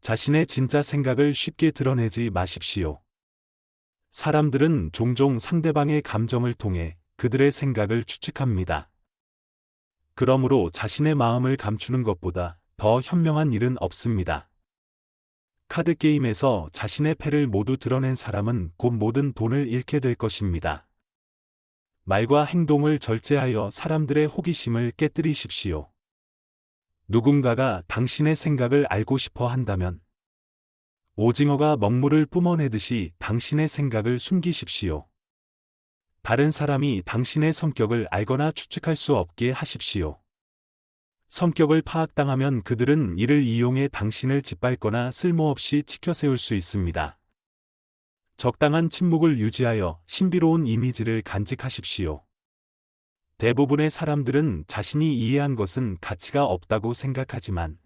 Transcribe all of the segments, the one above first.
자신의 진짜 생각을 쉽게 드러내지 마십시오. 사람들은 종종 상대방의 감정을 통해 그들의 생각을 추측합니다. 그러므로 자신의 마음을 감추는 것보다 더 현명한 일은 없습니다. 카드게임에서 자신의 패를 모두 드러낸 사람은 곧 모든 돈을 잃게 될 것입니다. 말과 행동을 절제하여 사람들의 호기심을 깨뜨리십시오. 누군가가 당신의 생각을 알고 싶어 한다면 오징어가 먹물을 뿜어내듯이 당신의 생각을 숨기십시오. 다른 사람이 당신의 성격을 알거나 추측할 수 없게 하십시오. 성격을 파악당하면 그들은 이를 이용해 당신을 짓밟거나 쓸모없이 치켜세울 수 있습니다. 적당한 침묵을 유지하여 신비로운 이미지를 간직하십시오. 대부분의 사람들은 자신이 이해한 것은 가치가 없다고 생각하지만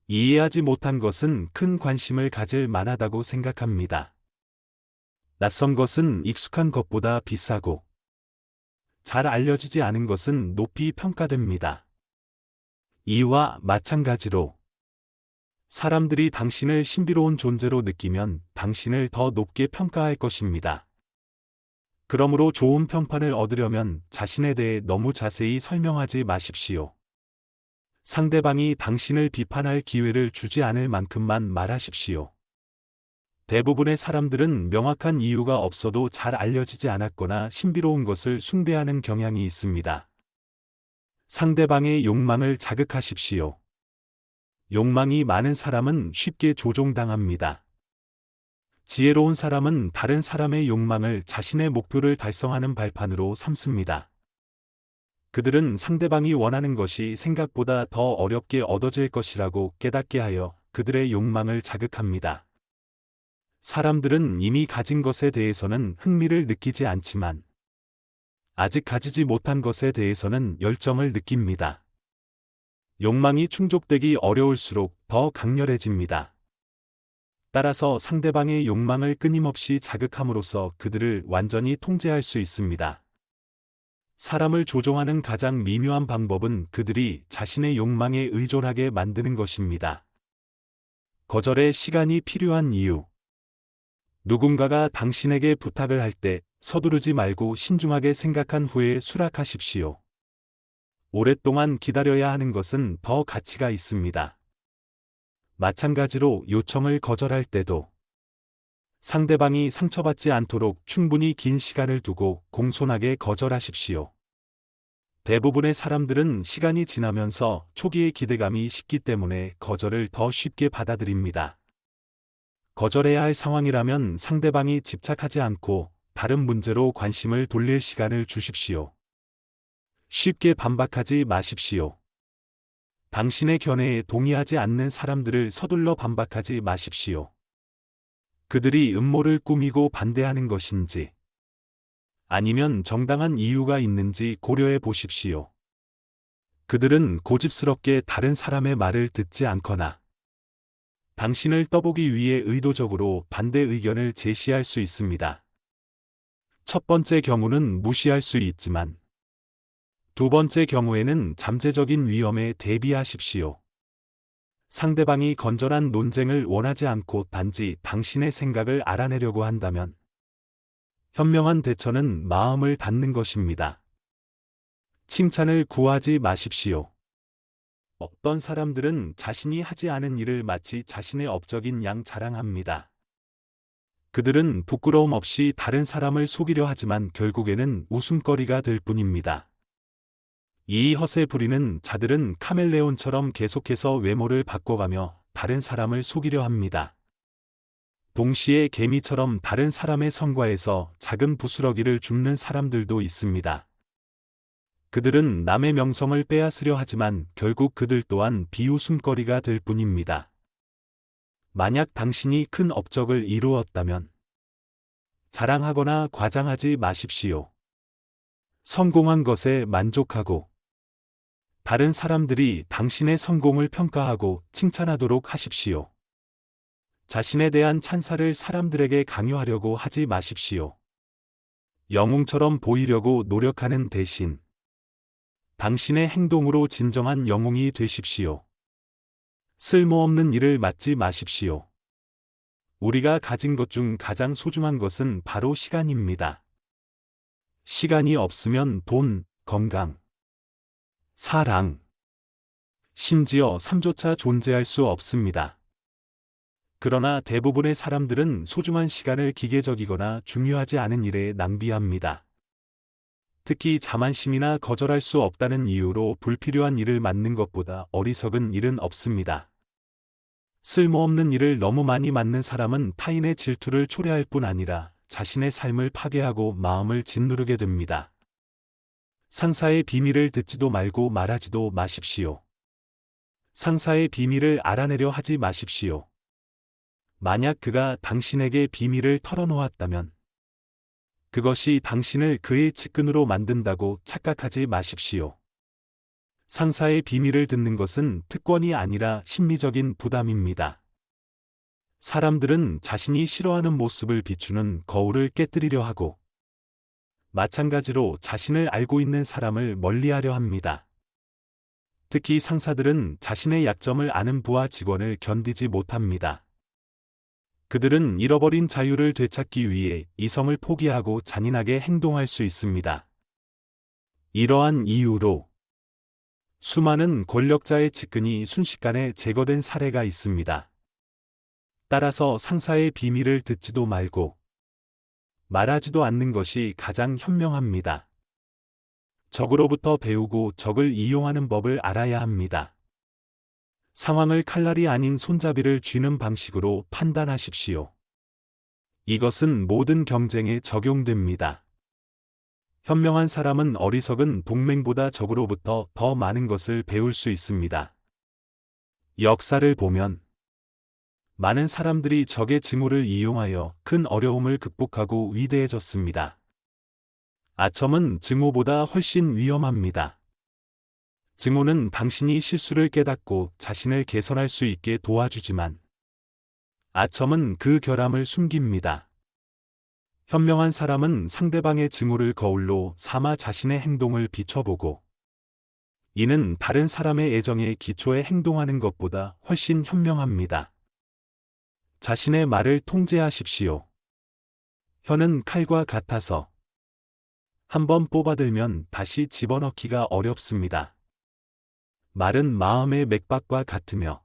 이해하지 못한 것은 큰 관심을 가질 만하다고 생각합니다. 낯선 것은 익숙한 것보다 비싸고 잘 알려지지 않은 것은 높이 평가됩니다. 이와 마찬가지로 사람들이 당신을 신비로운 존재로 느끼면 당신을 더 높게 평가할 것입니다. 그러므로 좋은 평판을 얻으려면 자신에 대해 너무 자세히 설명하지 마십시오. 상대방이 당신을 비판할 기회를 주지 않을 만큼만 말하십시오. 대부분의 사람들은 명확한 이유가 없어도 잘 알려지지 않았거나 신비로운 것을 숭배하는 경향이 있습니다. 상대방의 욕망을 자극하십시오. 욕망이 많은 사람은 쉽게 조종당합니다. 지혜로운 사람은 다른 사람의 욕망을 자신의 목표를 달성하는 발판으로 삼습니다. 그들은 상대방이 원하는 것이 생각보다 더 어렵게 얻어질 것이라고 깨닫게 하여 그들의 욕망을 자극합니다. 사람들은 이미 가진 것에 대해서는 흥미를 느끼지 않지만 아직 가지지 못한 것에 대해서는 열정을 느낍니다. 욕망이 충족되기 어려울수록 더 강렬해집니다. 따라서 상대방의 욕망을 끊임없이 자극함으로써 그들을 완전히 통제할 수 있습니다. 사람을 조종하는 가장 미묘한 방법은 그들이 자신의 욕망에 의존하게 만드는 것입니다. 거절에 시간이 필요한 이유. 누군가가 당신에게 부탁을 할 때 서두르지 말고 신중하게 생각한 후에 수락하십시오. 오랫동안 기다려야 하는 것은 더 가치가 있습니다. 마찬가지로 요청을 거절할 때도 상대방이 상처받지 않도록 충분히 긴 시간을 두고 공손하게 거절하십시오. 대부분의 사람들은 시간이 지나면서 초기의 기대감이 식기 때문에 거절을 더 쉽게 받아들입니다. 거절해야 할 상황이라면 상대방이 집착하지 않고 다른 문제로 관심을 돌릴 시간을 주십시오. 쉽게 반박하지 마십시오. 당신의 견해에 동의하지 않는 사람들을 서둘러 반박하지 마십시오. 그들이 음모를 꾸미고 반대하는 것인지 아니면 정당한 이유가 있는지 고려해 보십시오. 그들은 고집스럽게 다른 사람의 말을 듣지 않거나 당신을 떠보기 위해 의도적으로 반대 의견을 제시할 수 있습니다. 첫 번째 경우는 무시할 수 있지만 두 번째 경우에는 잠재적인 위험에 대비하십시오. 상대방이 건전한 논쟁을 원하지 않고 단지 당신의 생각을 알아내려고 한다면 현명한 대처는 마음을 닫는 것입니다. 칭찬을 구하지 마십시오. 어떤 사람들은 자신이 하지 않은 일을 마치 자신의 업적인 양 자랑합니다. 그들은 부끄러움 없이 다른 사람을 속이려 하지만 결국에는 웃음거리가 될 뿐입니다. 이 허세 부리는 자들은 카멜레온처럼 계속해서 외모를 바꿔가며 다른 사람을 속이려 합니다. 동시에 개미처럼 다른 사람의 성과에서 작은 부스러기를 줍는 사람들도 있습니다. 그들은 남의 명성을 빼앗으려 하지만 결국 그들 또한 비웃음거리가 될 뿐입니다. 만약 당신이 큰 업적을 이루었다면 자랑하거나 과장하지 마십시오. 성공한 것에 만족하고 다른 사람들이 당신의 성공을 평가하고 칭찬하도록 하십시오. 자신에 대한 찬사를 사람들에게 강요하려고 하지 마십시오. 영웅처럼 보이려고 노력하는 대신 당신의 행동으로 진정한 영웅이 되십시오. 쓸모없는 일을 맡지 마십시오. 우리가 가진 것 중 가장 소중한 것은 바로 시간입니다. 시간이 없으면 돈, 건강, 사랑, 심지어 삶조차 존재할 수 없습니다. 그러나 대부분의 사람들은 소중한 시간을 기계적이거나 중요하지 않은 일에 낭비합니다. 특히 자만심이나 거절할 수 없다는 이유로 불필요한 일을 맡는 것보다 어리석은 일은 없습니다. 쓸모없는 일을 너무 많이 맡는 사람은 타인의 질투를 초래할 뿐 아니라 자신의 삶을 파괴하고 마음을 짓누르게 됩니다. 상사의 비밀을 듣지도 말고 말하지도 마십시오. 상사의 비밀을 알아내려 하지 마십시오. 만약 그가 당신에게 비밀을 털어놓았다면 그것이 당신을 그의 측근으로 만든다고 착각하지 마십시오. 상사의 비밀을 듣는 것은 특권이 아니라 심리적인 부담입니다. 사람들은 자신이 싫어하는 모습을 비추는 거울을 깨뜨리려 하고 마찬가지로 자신을 알고 있는 사람을 멀리하려 합니다. 특히 상사들은 자신의 약점을 아는 부하 직원을 견디지 못합니다. 그들은 잃어버린 자유를 되찾기 위해 이성을 포기하고 잔인하게 행동할 수 있습니다. 이러한 이유로 수많은 권력자의 측근이 순식간에 제거된 사례가 있습니다. 따라서 상사의 비밀을 듣지도 말고 말하지도 않는 것이 가장 현명합니다. 적으로부터 배우고 적을 이용하는 법을 알아야 합니다. 상황을 칼날이 아닌 손잡이를 쥐는 방식으로 판단하십시오. 이것은 모든 경쟁에 적용됩니다. 현명한 사람은 어리석은 동맹보다 적으로부터 더 많은 것을 배울 수 있습니다. 역사를 보면 많은 사람들이 적의 증오를 이용하여 큰 어려움을 극복하고 위대해졌습니다. 아첨은 증오보다 훨씬 위험합니다. 증오는 당신이 실수를 깨닫고 자신을 개선할 수 있게 도와주지만 아첨은 그 결함을 숨깁니다. 현명한 사람은 상대방의 증오를 거울로 삼아 자신의 행동을 비춰보고 이는 다른 사람의 애정에 기초해 행동하는 것보다 훨씬 현명합니다. 자신의 말을 통제하십시오. 혀는 칼과 같아서 한번 뽑아들면 다시 집어넣기가 어렵습니다. 말은 마음의 맥박과 같으며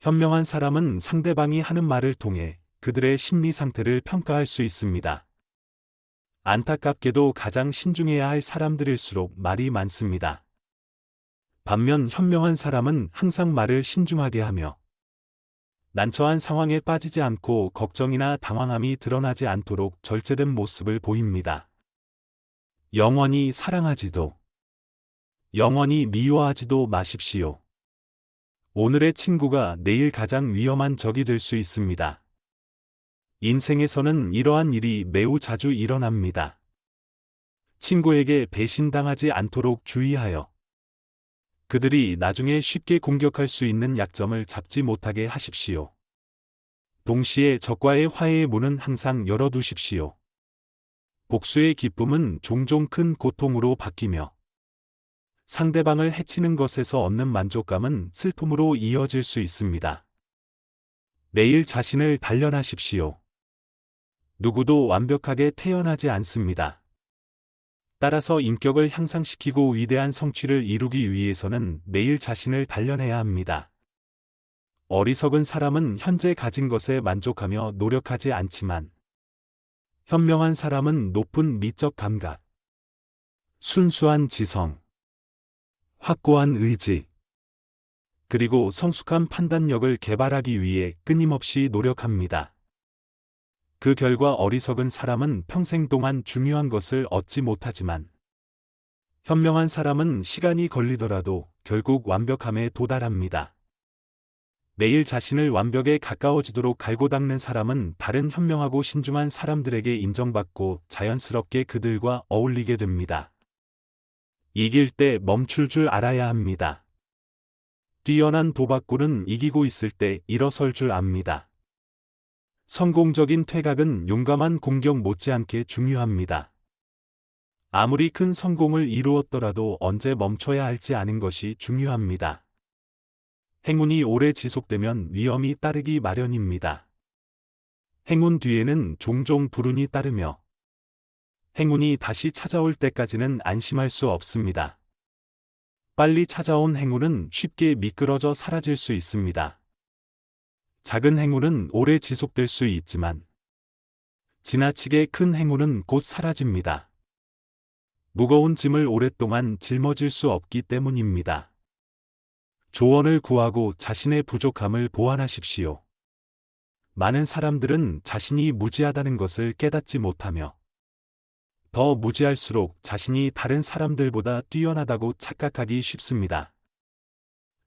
현명한 사람은 상대방이 하는 말을 통해 그들의 심리 상태를 평가할 수 있습니다. 안타깝게도 가장 신중해야 할 사람들일수록 말이 많습니다. 반면 현명한 사람은 항상 말을 신중하게 하며 난처한 상황에 빠지지 않고 걱정이나 당황함이 드러나지 않도록 절제된 모습을 보입니다. 영원히 사랑하지도 영원히 미워하지도 마십시오. 오늘의 친구가 내일 가장 위험한 적이 될 수 있습니다. 인생에서는 이러한 일이 매우 자주 일어납니다. 친구에게 배신당하지 않도록 주의하여 그들이 나중에 쉽게 공격할 수 있는 약점을 잡지 못하게 하십시오. 동시에 적과의 화해의 문은 항상 열어두십시오. 복수의 기쁨은 종종 큰 고통으로 바뀌며 상대방을 해치는 것에서 얻는 만족감은 슬픔으로 이어질 수 있습니다. 매일 자신을 단련하십시오. 누구도 완벽하게 태어나지 않습니다. 따라서 인격을 향상시키고 위대한 성취를 이루기 위해서는 매일 자신을 단련해야 합니다. 어리석은 사람은 현재 가진 것에 만족하며 노력하지 않지만 현명한 사람은 높은 미적 감각, 순수한 지성, 확고한 의지, 그리고 성숙한 판단력을 개발하기 위해 끊임없이 노력합니다. 그 결과 어리석은 사람은 평생 동안 중요한 것을 얻지 못하지만 현명한 사람은 시간이 걸리더라도 결국 완벽함에 도달합니다. 매일 자신을 완벽에 가까워지도록 갈고 닦는 사람은 다른 현명하고 신중한 사람들에게 인정받고 자연스럽게 그들과 어울리게 됩니다. 이길 때 멈출 줄 알아야 합니다. 뛰어난 도박꾼은 이기고 있을 때 일어설 줄 압니다. 성공적인 퇴각은 용감한 공격 못지않게 중요합니다. 아무리 큰 성공을 이루었더라도 언제 멈춰야 할지 아는 것이 중요합니다. 행운이 오래 지속되면 위험이 따르기 마련입니다. 행운 뒤에는 종종 불운이 따르며 행운이 다시 찾아올 때까지는 안심할 수 없습니다. 빨리 찾아온 행운은 쉽게 미끄러져 사라질 수 있습니다. 작은 행운은 오래 지속될 수 있지만 지나치게 큰 행운은 곧 사라집니다. 무거운 짐을 오랫동안 짊어질 수 없기 때문입니다. 조언을 구하고 자신의 부족함을 보완하십시오. 많은 사람들은 자신이 무지하다는 것을 깨닫지 못하며 더 무지할수록 자신이 다른 사람들보다 뛰어나다고 착각하기 쉽습니다.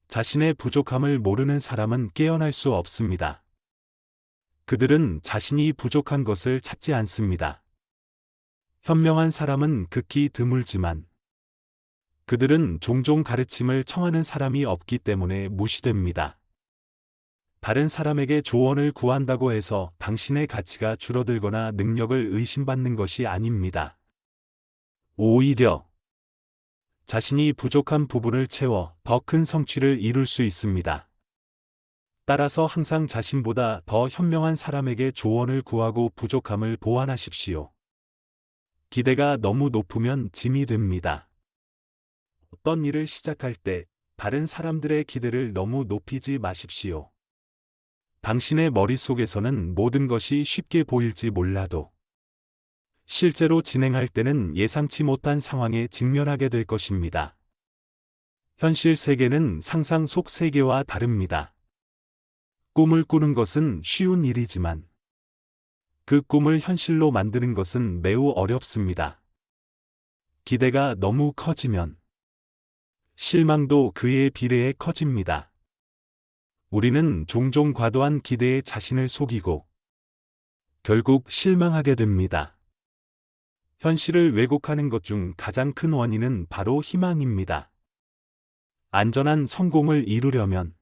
자신의 부족함을 모르는 사람은 깨어날 수 없습니다. 그들은 자신이 부족한 것을 찾지 않습니다. 현명한 사람은 극히 드물지만 그들은 종종 가르침을 청하는 사람이 없기 때문에 무시됩니다. 다른 사람에게 조언을 구한다고 해서 당신의 가치가 줄어들거나 능력을 의심받는 것이 아닙니다. 오히려 자신이 부족한 부분을 채워 더 큰 성취를 이룰 수 있습니다. 따라서 항상 자신보다 더 현명한 사람에게 조언을 구하고 부족함을 보완하십시오. 기대가 너무 높으면 짐이 됩니다. 어떤 일을 시작할 때 다른 사람들의 기대를 너무 높이지 마십시오. 당신의 머릿속에서는 모든 것이 쉽게 보일지 몰라도 실제로 진행할 때는 예상치 못한 상황에 직면하게 될 것입니다. 현실 세계는 상상 속 세계와 다릅니다. 꿈을 꾸는 것은 쉬운 일이지만 그 꿈을 현실로 만드는 것은 매우 어렵습니다. 기대가 너무 커지면 실망도 그에 비례해 커집니다. 우리는 종종 과도한 기대에 자신을 속이고 결국 실망하게 됩니다. 현실을 왜곡하는 것 중 가장 큰 원인은 바로 희망입니다. 안전한 성공을 이루려면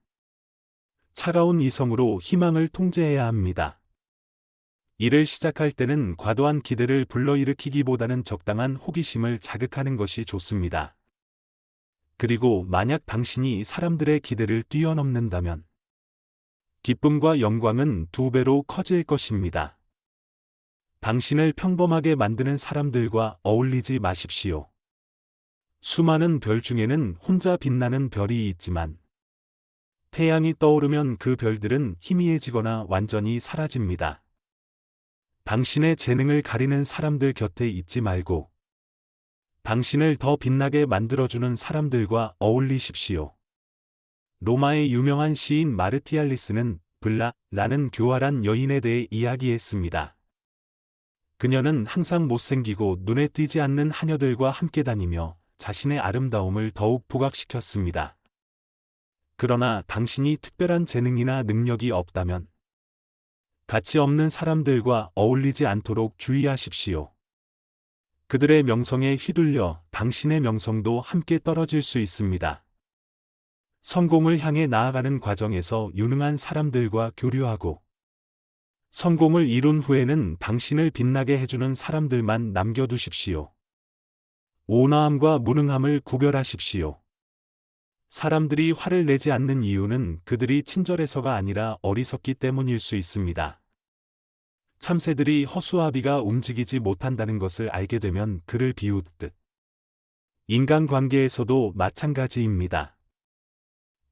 차가운 이성으로 희망을 통제해야 합니다. 일을 시작할 때는 과도한 기대를 불러일으키기보다는 적당한 호기심을 자극하는 것이 좋습니다. 그리고 만약 당신이 사람들의 기대를 뛰어넘는다면 기쁨과 영광은 2배로 커질 것입니다. 당신을 평범하게 만드는 사람들과 어울리지 마십시오. 수많은 별 중에는 혼자 빛나는 별이 있지만 태양이 떠오르면 그 별들은 희미해지거나 완전히 사라집니다. 당신의 재능을 가리는 사람들 곁에 있지 말고 당신을 더 빛나게 만들어주는 사람들과 어울리십시오. 로마의 유명한 시인 마르티알리스는 블라라는 교활한 여인에 대해 이야기했습니다. 그녀는 항상 못생기고 눈에 띄지 않는 하녀들과 함께 다니며 자신의 아름다움을 더욱 부각시켰습니다. 그러나 당신이 특별한 재능이나 능력이 없다면 가치 없는 사람들과 어울리지 않도록 주의하십시오. 그들의 명성에 휘둘려 당신의 명성도 함께 떨어질 수 있습니다. 성공을 향해 나아가는 과정에서 유능한 사람들과 교류하고 성공을 이룬 후에는 당신을 빛나게 해주는 사람들만 남겨두십시오. 온화함과 무능함을 구별하십시오. 사람들이 화를 내지 않는 이유는 그들이 친절해서가 아니라 어리석기 때문일 수 있습니다. 참새들이 허수아비가 움직이지 못한다는 것을 알게 되면 그를 비웃듯 인간관계에서도 마찬가지입니다.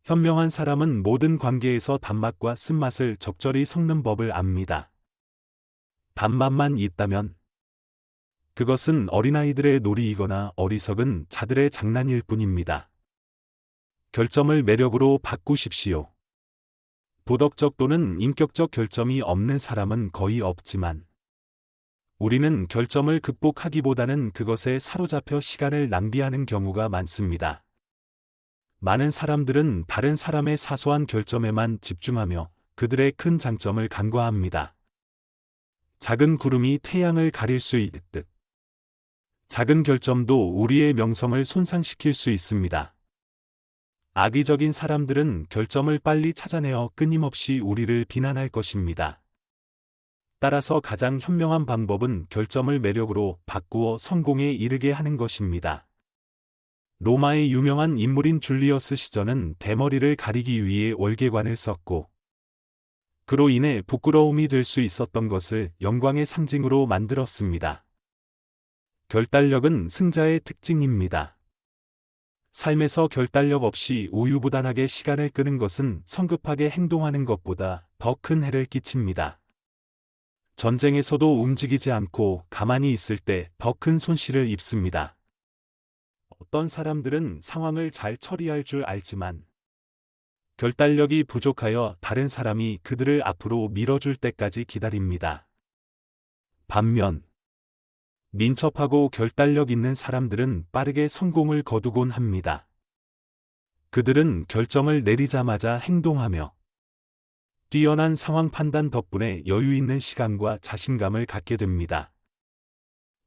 현명한 사람은 모든 관계에서 단맛과 쓴맛을 적절히 섞는 법을 압니다. 단맛만 있다면 그것은 어린아이들의 놀이이거나 어리석은 자들의 장난일 뿐입니다. 결점을 매력으로 바꾸십시오. 도덕적 또는 인격적 결점이 없는 사람은 거의 없지만 우리는 결점을 극복하기보다는 그것에 사로잡혀 시간을 낭비하는 경우가 많습니다. 많은 사람들은 다른 사람의 사소한 결점에만 집중하며 그들의 큰 장점을 간과합니다. 작은 구름이 태양을 가릴 수 있듯 작은 결점도 우리의 명성을 손상시킬 수 있습니다. 악의적인 사람들은 결점을 빨리 찾아내어 끊임없이 우리를 비난할 것입니다. 따라서 가장 현명한 방법은 결점을 매력으로 바꾸어 성공에 이르게 하는 것입니다. 로마의 유명한 인물인 줄리어스 시저는 대머리를 가리기 위해 월계관을 썼고, 그로 인해 부끄러움이 될 수 있었던 것을 영광의 상징으로 만들었습니다. 결단력은 승자의 특징입니다. 삶에서 결단력 없이 우유부단하게 시간을 끄는 것은 성급하게 행동하는 것보다 더 큰 해를 끼칩니다. 전쟁에서도 움직이지 않고 가만히 있을 때 더 큰 손실을 입습니다. 어떤 사람들은 상황을 잘 처리할 줄 알지만 결단력이 부족하여 다른 사람이 그들을 앞으로 밀어줄 때까지 기다립니다. 반면 민첩하고 결단력 있는 사람들은 빠르게 성공을 거두곤 합니다. 그들은 결정을 내리자마자 행동하며 뛰어난 상황 판단 덕분에 여유 있는 시간과 자신감을 갖게 됩니다.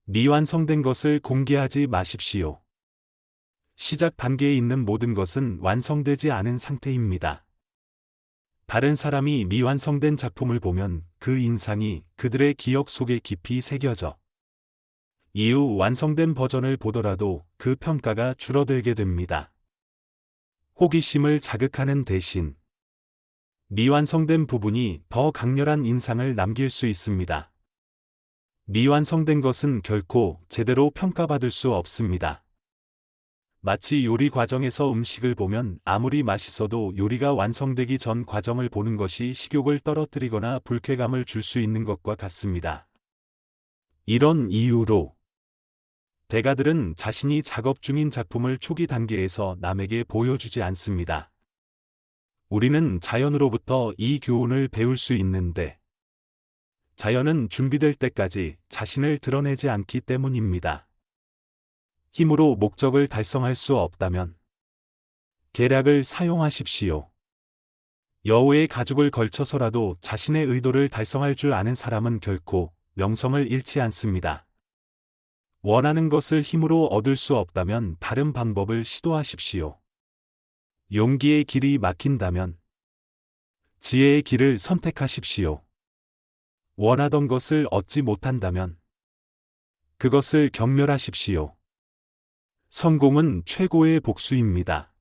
미완성된 것을 공개하지 마십시오. 시작 단계에 있는 모든 것은 완성되지 않은 상태입니다. 다른 사람이 미완성된 작품을 보면 그 인상이 그들의 기억 속에 깊이 새겨져 이후 완성된 버전을 보더라도 그 평가가 줄어들게 됩니다. 호기심을 자극하는 대신 미완성된 부분이 더 강렬한 인상을 남길 수 있습니다. 미완성된 것은 결코 제대로 평가받을 수 없습니다. 마치 요리 과정에서 음식을 보면 아무리 맛있어도 요리가 완성되기 전 과정을 보는 것이 식욕을 떨어뜨리거나 불쾌감을 줄 수 있는 것과 같습니다. 이런 이유로 대가들은 자신이 작업 중인 작품을 초기 단계에서 남에게 보여주지 않습니다. 우리는 자연으로부터 이 교훈을 배울 수 있는데, 자연은 준비될 때까지 자신을 드러내지 않기 때문입니다. 힘으로 목적을 달성할 수 없다면 계략을 사용하십시오. 여우의 가죽을 걸쳐서라도 자신의 의도를 달성할 줄 아는 사람은 결코 명성을 잃지 않습니다. 원하는 것을 힘으로 얻을 수 없다면 다른 방법을 시도하십시오. 용기의 길이 막힌다면 지혜의 길을 선택하십시오. 원하던 것을 얻지 못한다면 그것을 경멸하십시오. 성공은 최고의 복수입니다.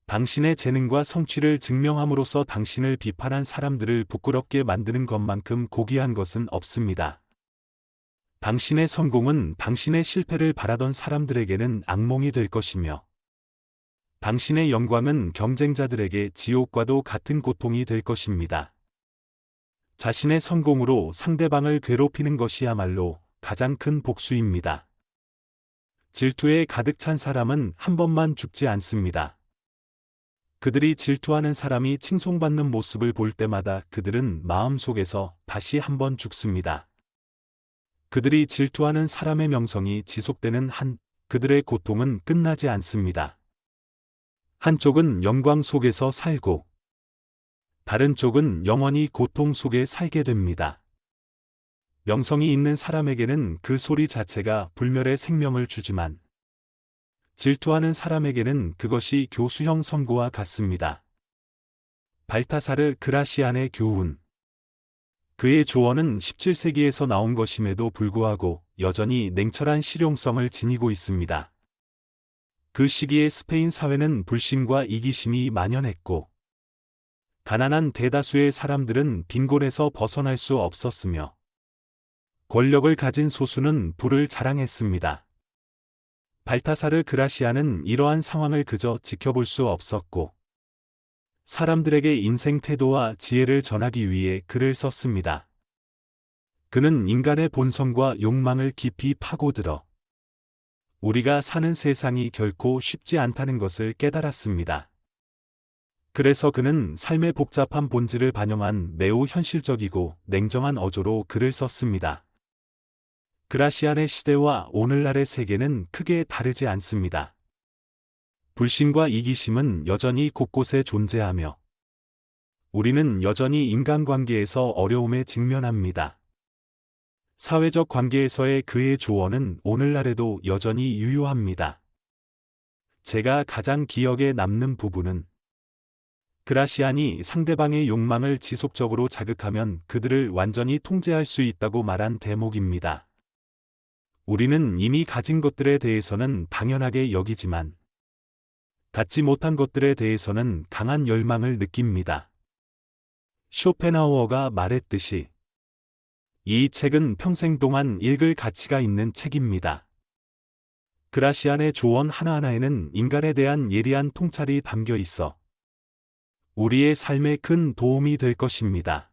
당신의 재능과 성취를 증명함으로써 당신을 비판한 사람들을 부끄럽게 만드는 것만큼 고귀한 것은 없습니다. 당신의 성공은 당신의 실패를 바라던 사람들에게는 악몽이 될 것이며, 당신의 영광은 경쟁자들에게 지옥과도 같은 고통이 될 것입니다. 자신의 성공으로 상대방을 괴롭히는 것이야말로 가장 큰 복수입니다. 질투에 가득 찬 사람은 한 번만 죽지 않습니다. 그들이 질투하는 사람이 칭송받는 모습을 볼 때마다 그들은 마음속에서 다시 한 번 죽습니다. 그들이 질투하는 사람의 명성이 지속되는 한, 그들의 고통은 끝나지 않습니다. 한쪽은 영광 속에서 살고, 다른 쪽은 영원히 고통 속에 살게 됩니다. 명성이 있는 사람에게는 그 소리 자체가 불멸의 생명을 주지만, 질투하는 사람에게는 그것이 교수형 선고와 같습니다. 발타사르 그라시안의 교훈. 그의 조언은 17세기에서 나온 것임에도 불구하고 여전히 냉철한 실용성을 지니고 있습니다. 그 시기의 스페인 사회는 불신과 이기심이 만연했고, 가난한 대다수의 사람들은 빈곤에서 벗어날 수 없었으며, 권력을 가진 소수는 부를 자랑했습니다. 발타사르 그라시아는 이러한 상황을 그저 지켜볼 수 없었고, 사람들에게 인생 태도와 지혜를 전하기 위해 글을 썼습니다. 그는 인간의 본성과 욕망을 깊이 파고들어 우리가 사는 세상이 결코 쉽지 않다는 것을 깨달았습니다. 그래서 그는 삶의 복잡한 본질을 반영한 매우 현실적이고 냉정한 어조로 글을 썼습니다. 그라시안의 시대와 오늘날의 세계는 크게 다르지 않습니다. 불신과 이기심은 여전히 곳곳에 존재하며, 우리는 여전히 인간관계에서 어려움에 직면합니다. 사회적 관계에서의 그의 조언은 오늘날에도 여전히 유효합니다. 제가 가장 기억에 남는 부분은 그라시안이 상대방의 욕망을 지속적으로 자극하면 그들을 완전히 통제할 수 있다고 말한 대목입니다. 우리는 이미 가진 것들에 대해서는 당연하게 여기지만 갖지 못한 것들에 대해서는 강한 열망을 느낍니다. 쇼펜하우어가 말했듯이 이 책은 평생 동안 읽을 가치가 있는 책입니다. 그라시안의 조언 하나하나에는 인간에 대한 예리한 통찰이 담겨 있어 우리의 삶에 큰 도움이 될 것입니다.